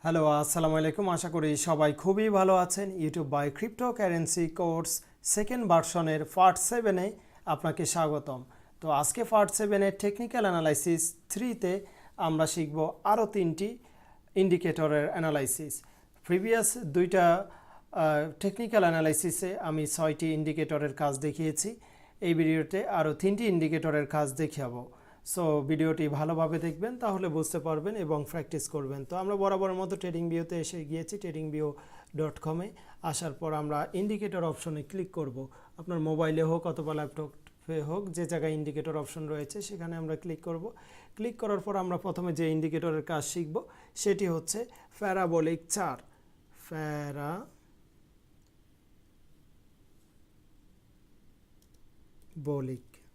Hello, আসসালামু আলাইকুম। আশা করি সবাই খুবই ভালো আছেন। YouTube by cryptocurrency course second ভার্সনের পার্ট 7-এ আপনাকে স্বাগতম। তো আজকে পার্ট 7-এর টেকনিক্যাল অ্যানালাইসিস 3-তে আমরা শিখব আরও 3টি ইন্ডিকেটরের অ্যানালাইসিস। প্রিভিয়াস দুইটা টেকনিক্যাল অ্যানালাইসিসে আমি 6টি ইন্ডিকেটরের কাজ দেখিয়েছি। এই ভিডিওতে আরও 3টি ইন্ডিকেটরের কাজ দেখাবো। সো ভিডিওটি ভালোভাবে দেখবেন, তাহলে বুঝতে পারবেন এবং প্র্যাকটিস করবেন। তো আমরা বরাবরের মতো ট্রেডিং ভিউতে এসে গিয়েছি। tradingview.com-এ আসার পর আমরা ইন্ডিকেটর অপশনে ক্লিক করব। আপনার মোবাইলে হোক অথবা ল্যাপটপে হোক, যে জায়গায় ইন্ডিকেটর অপশন রয়েছে সেখানে আমরা ক্লিক করব। ক্লিক করার পর আমরা প্রথমে যে ইন্ডিকেটরের কাজ শিখব সেটি হচ্ছে প্যারাবোলিক চার্ট। প্যারাবোলিক,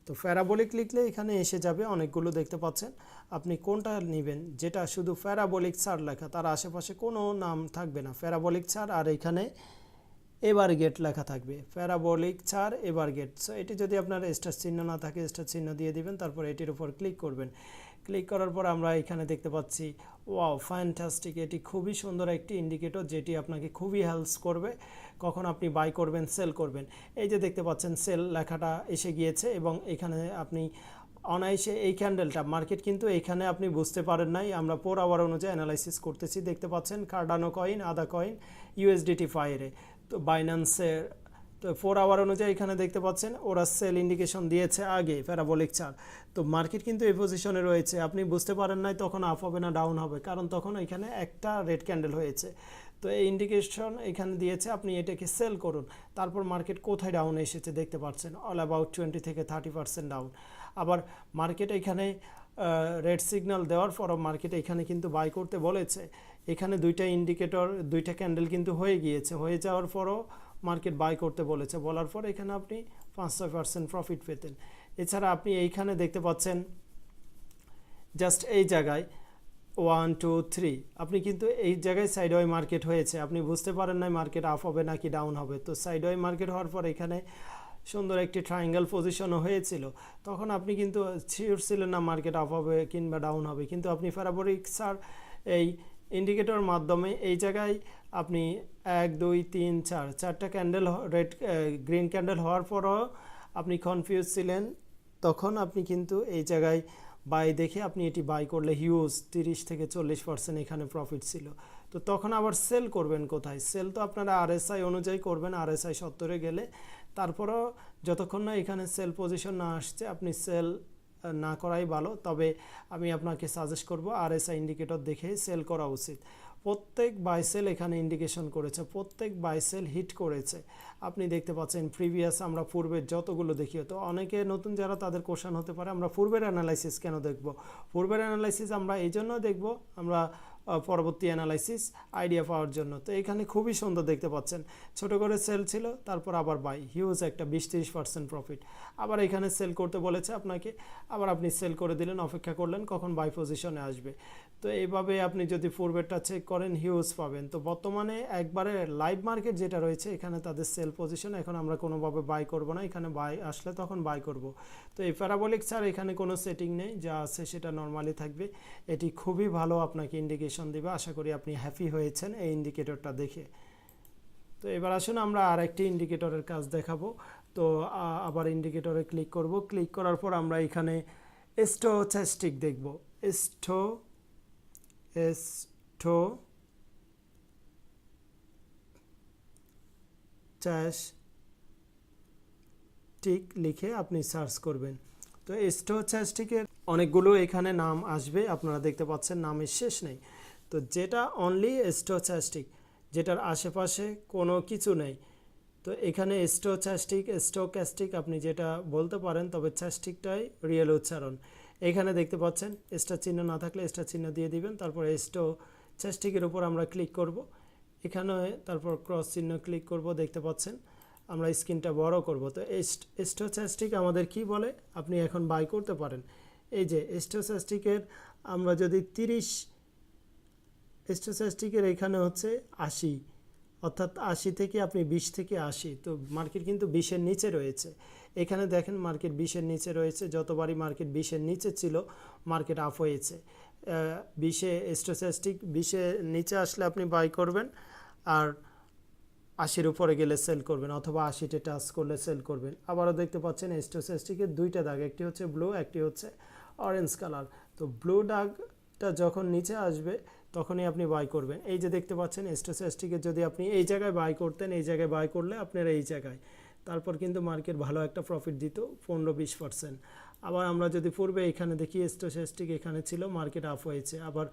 তো প্যারাবোলিক লিখলে এখানে এসে যাবে, অনেকগুলো দেখতে পাচ্ছেন। আপনি কোনটা নেবেন, যেটা শুধু প্যারাবোলিক চার্ট লেখা, তার আশেপাশে কোনো নাম থাকবে না। প্যারাবোলিক চার্ট আর এখানে এবার গেট লেখা থাকবে, প্যারাবোলিক চার্ট এবার গেট। সো এটি যদি আপনার স্টার চিহ্ন না থাকে, স্টার চিহ্ন দিয়ে দিবেন, তারপর এটির উপর ক্লিক করবেন। ক্লিক করার পর আমরা এখানে দেখতে পাচ্ছি ওয়াও, ফ্যান্টাস্টিক, এটি খুবই সুন্দর একটি ইন্ডিকেটর যেটি আপনাকে খুবই হেল্প করবে কখন আপনি বাই করবেন, সেল করবেন। এই যে দেখতে পাচ্ছেন সেল লেখাটা এসে গিয়েছে এবং এখানে আপনি অনায়াসে এই ক্যান্ডেলটা মার্কেট কিন্তু এখানে আপনি বুঝতে পারেন নাই, আমরা পোর আওয়ার অনুযায়ী অ্যানালাইসিস করতেছি। দেখতে পাচ্ছেন কার্ডানো কয়েন, আদা কয়েন, ইউএসডিটি ফায়ারে, তো বাইন্যান্সের, তো 4 আওয়ার অনুযায়ী এখানে দেখতে পাচ্ছেন ওরা সেল ইন্ডিকেশন দিয়েছে আগে প্যারাবোলিক চার্ট। তো মার্কেট কিন্তু এই পজিশনে রয়েছে, আপনি বুঝতে পারেন নাই তখন আপ হবে না ডাউন হবে, কারণ তখন এখানে একটা রেড ক্যান্ডেল হয়েছে। তো এই ইন্ডিকেশন এখানে দিয়েছে, আপনি এটাকে সেল করুন। তারপর মার্কেট কোথায় ডাউন এসেছে দেখতে পাচ্ছেন, অল অ্যাবাউট 20 থেকে 30% ডাউন। আবার মার্কেট এখানে রেড সিগন্যাল দেওয়ার পরও মার্কেট এখানে কিন্তু বাই করতে বলেছে। এখানে দুইটা ইন্ডিকেটর, দুইটা ক্যান্ডেল কিন্তু হয়ে গিয়েছে, হয়ে যাওয়ার পরও মার্কেট বাই করতে বলেছে, বলার পর এখানে আপনি 5-6% প্রফিট পেতেন। এছাড়া আপনি এইখানে দেখতে পাচ্ছেন জাস্ট এই জায়গায় 1 2 3, আপনি কিন্তু এই জায়গায় সাইডওয়ে মার্কেট হয়েছে, আপনি বুঝতে পারেন না মার্কেট আপ হবে নাকি ডাউন হবে। তো সাইডওয়ে মার্কেট হওয়ার পর এখানে সুন্দর একটি ট্রায়াঙ্গেল পজিশনও হয়েছিল, তখন আপনি কিন্তু শিওর ছিলেন না মার্কেট আপ হবে কিংবা ডাউন হবে। কিন্তু আপনি প্যারাবোলিক চার্ট এই ইন্ডিকেটর মাধ্যমে এই জায়গায় আপনি 1 2 3 4 চারটা ক্যান্ডেল, রেড গ্রিন ক্যান্ডেল হওয়ার পরও আপনি কনফিউজ ছিলেন, তখন আপনি কিন্তু এই জায়গায় বাই দেখে আপনি এটি বাই করলে হিউজ 30 থেকে 40% এখানে প্রফিট ছিল। তো তখন আবার সেল করবেন কোথায়? সেল তো আপনারা আরএসআই অনুযায়ী করবেন, আরএসআই 70-এ গেলে। তারপরও যতক্ষণ না এখানে সেল পজিশন না আসছে আপনি সেল না করাই ভালো। তবে আমি আপনাকে সাজেস্ট করব আরএসআই ইন্ডিকেটর দেখে সেল করা উচিত। প্রত্যেক বাই সেল এখানে ইন্ডিকেশন করেছে, প্রত্যেক বাই সেল হিট করেছে। আপনি দেখতে পাচ্ছেন প্রিভিয়াস আমরা পূর্বের যতগুলো দেখি, তো অনেকে নতুন যারা তাদের কোশ্চেন হতে পারে আমরা পূর্বের অ্যানালাইসিস কেন দেখব? পূর্বের অ্যানালাইসিস আমরা এই জন্য দেখব, আমরা পরবর্তী অ্যানালাইসিস আইডিয়া পাওয়ার জন্য। তো এখানে খুবই সুন্দর দেখতে পাচ্ছেন, ছোট করে সেল ছিল, তারপর আবার বাই, হিউজ একটা 20-30% প্রফিট। আবার এখানে সেল করতে বলেছে আপনাকে, আবার আপনি সেল করে দিলেন, অপেক্ষা করলেন কখন বাই পজিশনে আসবে। তো এইভাবে আপনি যদি পূর্বেরটা চেক করেন হিউজ পাবেন। তো বর্তমানে একবারে লাইভ মার্কেট যেটা রয়েছে এখানে তাদের সেল পজিশন, এখন আমরা কোনোভাবে বাই করব না, এখানে বাই আসলে তখন বাই করব। তো এই প্যারাবোলিক চার্ট এখানে কোনো সেটিং নেই, যা আছে সেটা নর্মালি থাকবে। এটি খুবই ভালো আপনাকে ইন্ডিকেশন দেবে। আশা করি আপনি হ্যাপি হয়েছেন এই ইন্ডিকেটরটা দেখে। তো এবার আসুন আমরা আরেকটি ইন্ডিকেটরের কাজ দেখাবো। তো আবার ইন্ডিকেটরে ক্লিক করব। ক্লিক করার পর আমরা এখানে স্টোচ্যাস্টিক দেখব। স্টোচ্যাস্টিক লিখে আপনি সার্চ করবেন। তো স্টোচ্যাস্টিকের অনেকগুলো এখানে নাম আসবে, আপনারা দেখতে পাচ্ছেন নামের শেষ নেই। তো যেটা অনলি স্টোচ্যাস্টিক, যেটার আশেপাশে কোনো কিছু নেই, তো এখানে স্টোক্যাস্টিক আপনি যেটা বলতে পারেন, তবে চ্যাস্টিকটাই রিয়েল উচ্চারণ। এখানে দেখতে পাচ্ছেন স্টার চিহ্ন না থাকলে স্টার চিহ্ন দিয়ে দিবেন, তারপর স্টোচ্যাস্টিকের উপর আমরা ক্লিক করব। এখানে তারপর ক্রস চিহ্ন ক্লিক করব, দেখতে পাচ্ছেন আমরা স্ক্রিনটা বড় করব। তো স্টোচ্যাস্টিক আমাদের কি বলে, আপনি এখন বাই করতে পারেন। এই যে স্টোচ্যাস্টিকের আমরা যদি 30, স্টোচ্যাস্টিকের এখানে হচ্ছে 80, অর্থাৎ 80 থেকে আপনি 20 থেকে 80, তো মার্কেট কিন্তু 20-এর নিচে রয়েছে। এখানে দেখেন মার্কেট 20-এর নিচে রয়েছে, যতবারই মার্কেট 20-এর নিচে ছিল মার্কেট আপ হয়েছে। 20-এ স্টোchastic 20-এর নিচে আসলে আপনি বাই করবেন, আর 80-এর উপরে গেলে সেল করবেন, অথবা 80-তে টাচ করলে সেল করবেন। আবারও দেখতে পাচ্ছেন স্টোchastic-এর দুইটা দাগ, একটি হচ্ছে ব্লু, একটি হচ্ছে অরেঞ্জ কালার। তো ব্লু দাগটা যখন নিচে আসবে তখনই আপনি বাই করবেন। এই যে দেখতে পাচ্ছেন স্টোchastic-এর যদি আপনি এই জায়গায় বাই করতেন, এই জায়গায় বাই করলে আপনার এই জায়গায়, তারপর কিন্তু মার্কেট ভালো একটা প্রফিট দিত 15-20%। আবার আমরা যদি পূর্বে এখানে দেখি স্টোchastic এখানে ছিল, মার্কেট আপ হয়েছে, আবার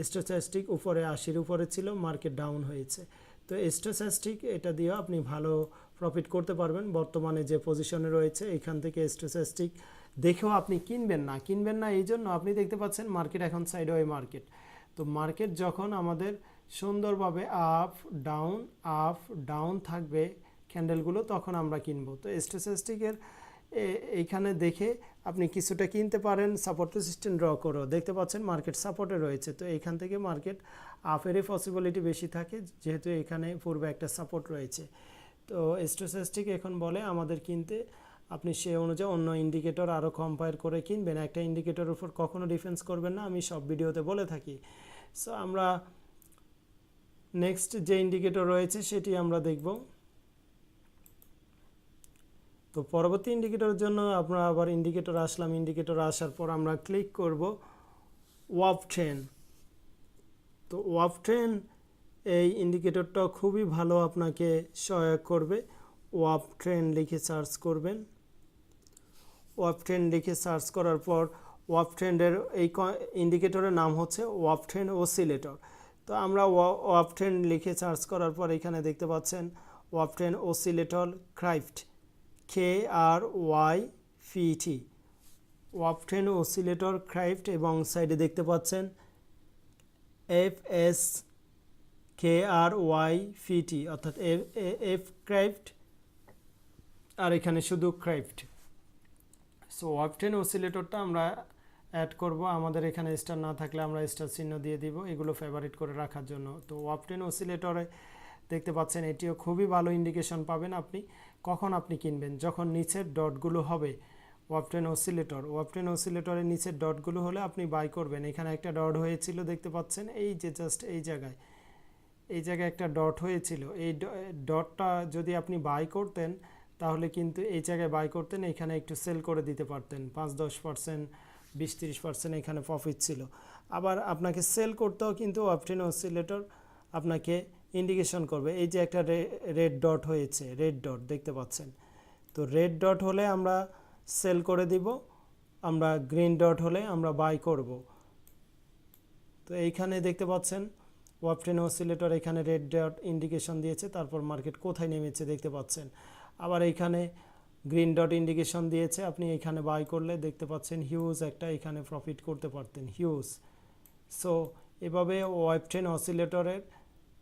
স্টোchastic উপরে 80-এর উপরে ছিল, মার্কেট ডাউন হয়েছে। তো স্টোchastic এটা দিয়েও আপনি ভালো প্রফিট করতে পারবেন। বর্তমানে যে পজিশনে রয়েছে এখান থেকে স্টোchastic দেখেও আপনি কিনবেন না এই জন্য আপনি দেখতে পাচ্ছেন মার্কেট এখন সাইডওয়ে মার্কেট। তো মার্কেট যখন আমাদের সুন্দরভাবে আপ ডাউন থাকবে ক্যান্ডেলগুলো, তখন আমরা কিনবো। তো স্টোchastic-এর এইখানে দেখে আপনি কিছুটা কিনতে পারেন, সাপোর্ট রেজিস্ট্যান্ট ড্র করেও। দেখতে পাচ্ছেন মার্কেট সাপোর্টে রয়েছে, তো এইখান থেকে মার্কেট আপেরই পসিবিলিটি বেশি থাকে, যেহেতু এখানে পূর্বে একটা সাপোর্ট রয়েছে। তো স্টোchastic এখন বলে আমাদের কিনতে, আপনি সে অনুযায়ী অন্য ইন্ডিকেটর আরও কম্পেয়ার করে কিনবেন। একটা ইন্ডিকেটরের উপর কখনো ডিফেন্স করবেন না, আমি সব ভিডিওতে বলে থাকি। সো আমরা নেক্সট যে ইন্ডিকেটর রয়েছে সেটি আমরা দেখব। তো পরবর্তী ইন্ডিকেটরের জন্য আমরা আবার ইন্ডিকেটর আসলাম, ইন্ডিকেটর আসার পর আমরা ক্লিক করব ওয়াভ ট্রেন। তো ওয়াভ ট্রেন এই ইন্ডিকেটরটা খুবই ভালো আপনাকে সহায়ক করবে। ওয়াভ ট্রেন লিখে সার্চ করবেন। ওয়াভ ট্রেন লিখে সার্চ করার পর ওয়াভ ট্রেন্ডের এই ইন্ডিকেটরের নাম হচ্ছে ওয়াভ ট্রেন অসিলেটর। তো আমরা ওয়াভ ট্রেন লিখে সার্চ করার পর এখানে দেখতে পাচ্ছেন wave trend oscillator Kryft, KRYFT, wave trend oscillator Kryft, এবং সাইডে দেখতে পাচ্ছেন FSKRYFT, অর্থাৎ এফ ক্রাইফট, আর এখানে শুধু ক্রাইফট। সো ওয়াভ ট্রেন অসিলেটরটা আমরা অ্যাড করব। আমাদের এখানে স্টার না থাকলে আমরা স্টার চিহ্ন দিয়ে দিব, এগুলো ফেভারিট করে রাখার জন্য। তো ওয়াভ ট্রেন অসিলেটরে দেখতে পাচ্ছেন এটিও খুবই ভালো ইন্ডিকেশন পাবেন আপনি। কখন আপনি কিনবেন? যখন নিচের ডটগুলো হবে ওয়াভ ট্রেন অসিলেটরের নিচের ডটগুলো হলে আপনি বাই করবেন। এখানে একটা ডট হয়েছিল দেখতে পাচ্ছেন, এই যে জাস্ট এই জায়গায় একটা ডট হয়েছিল। এই ডটটা যদি আপনি বাই করতেন তাহলে কিন্তু এই জায়গায় বাই করতেন, এখানে একটু সেল করে দিতে পারতেন, 5-10%, 20-30% এখানে প্রফিট ছিল। আবার আপনাকে সেল করতেও কিন্তু ওয়াভ ট্রেন অসিলেটর আপনাকে ইন্ডিকেশন করবে। এই যে একটা রেড ডট হয়েছে, রেড ডট দেখতে পাচ্ছেন, তো রেড ডট হলে আমরা সেল করে দিব, আমরা গ্রিন ডট হলে আমরা বাই করব। তো এইখানে দেখতে পাচ্ছেন ওয়াভ ট্রেন অসিলেটর এখানে রেড ডট ইন্ডিকেশন দিয়েছে, তারপর মার্কেট কোথায় নেমেছে দেখতে পাচ্ছেন। আবার এইখানে গ্রিন ডট ইন্ডিকেশন দিয়েছে, আপনি এখানে বাই করলে দেখতে পাচ্ছেন হিউজ একটা এখানে প্রফিট করতে পারতেন, হিউজ। সো এভাবে ওয়াভ ট্রেন অসিলেটরের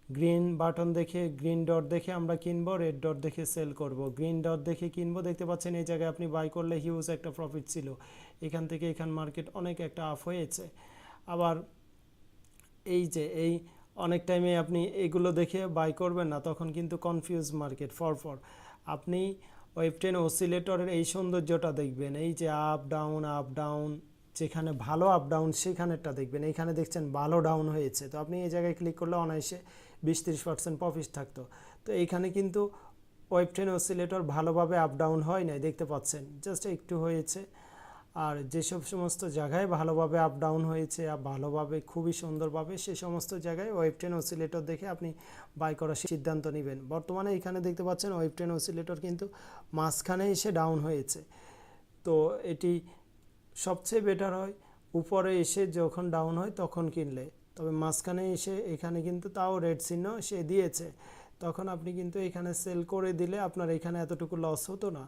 গ্রিন বাটন দেখে, গ্রিন ডট দেখে আমরা কিনবো, রেড ডট দেখে সেল করব। গ্রিন ডট দেখে কিনবো, দেখতে পাচ্ছেন এই জায়গায় আপনি বাই করলে হিউজ একটা প্রফিট ছিল, এখান থেকে মার্কেট অনেক একটা আপ হয়েছে। আবার এই যে এই অনেক টাইমে আপনি এগুলো দেখে বাই করবেন না, তখন কিন্তু কনফিউজ মার্কেট ফর আপনি ওয়াভ ট্রেন অসিলেটরের এই সৌন্দর্যটা দেখবেন, এই যে আপ ডাউন, যেখানে ভালো আপ ডাউন সেখানেরটা দেখবেন। এইখানে দেখছেন ভালো ডাউন হয়েছে, তো আপনি এই জায়গায় ক্লিক করলে অনায়াসে 20-30% প্রফিট থাকতো। তো এইখানে কিন্তু ওয়াভ ট্রেন অসিলেটর ভালোভাবে আপ ডাউন হয় নাই, দেখতে পাচ্ছেন জাস্ট একটু হয়েছে। আর যেসব সমস্ত জায়গায় ভালোভাবে আপ ডাউন হয়েছে, ভালোভাবে খুবই সুন্দরভাবে, সে সমস্ত জায়গায় ওয়াভ ট্রেন অসিলেটর দেখে আপনি বাই করার সিদ্ধান্ত নেবেন। বর্তমানে এখানে দেখতে পাচ্ছেন ওয়াভ ট্রেন অসিলেটর কিন্তু মাঝখানে এসে ডাউন হয়েছে। তো এটি সবচেয়ে বেটার হয় উপরে এসে যখন ডাউন হয় তখন কিনলে, তবে মাঝখানে এসে এখানে কিন্তু তাও রেড চিহ্ন সে দিয়েছে, তখন আপনি কিন্তু এখানে সেল করে দিলে আপনার এখানে এতটুকু লস হতো না।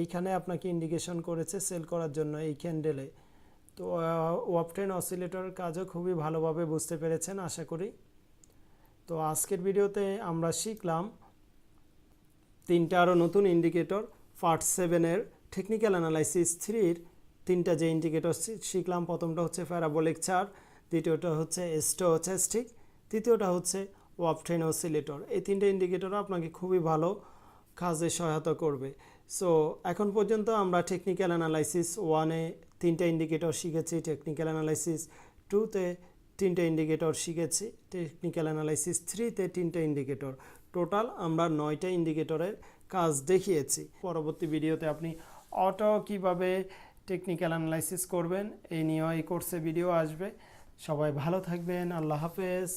এইখানে আপনাকে ইন্ডিকেশন করেছে সেল করার জন্য এই ক্যান্ডেলে। তো ওয়াভ ট্রেন অসিলেটরের কাজও খুবই ভালোভাবে বুঝতে পেরেছেন আশা করি। তো আজকের ভিডিওতে আমরা শিখলাম 3টা আরও নতুন ইন্ডিকেটর, পার্ট 7-এর টেকনিক্যাল অ্যানালাইসিস 3-র 3টা যে ইন্ডিকেটর শিখলাম। প্রথমটা হচ্ছে প্যারাবোলিক চার্ট, দ্বিতীয়টা হচ্ছে স্টোchastic, তৃতীয়টা হচ্ছে ওয়াভ ট্রেন অসিলেটর। এই 3টে ইন্ডিকেটর আপনাকে খুবই ভালো কাজে সহায়তা করবে। সো এখন পর্যন্ত আমরা টেকনিক্যাল অ্যানালাইসিস 1-এ 3টা ইন্ডিকেটর শিখেছি, টেকনিক্যাল অ্যানালাইসিস 2তে 3টে ইন্ডিকেটর শিখেছি, টেকনিক্যাল অ্যানালাইসিস 3তে 3টে ইন্ডিকেটর, টোটাল আমরা 9টা ইন্ডিকেটরের কাজ দেখিয়েছি। পরবর্তী ভিডিওতে আপনি অটো কিভাবে টেকনিক্যাল অ্যানালাইসিস করবেন এই নিয়ে এই কোর্সে ভিডিও আসবে। সবাই ভালো থাকবেন, আল্লাহ হাফেজ।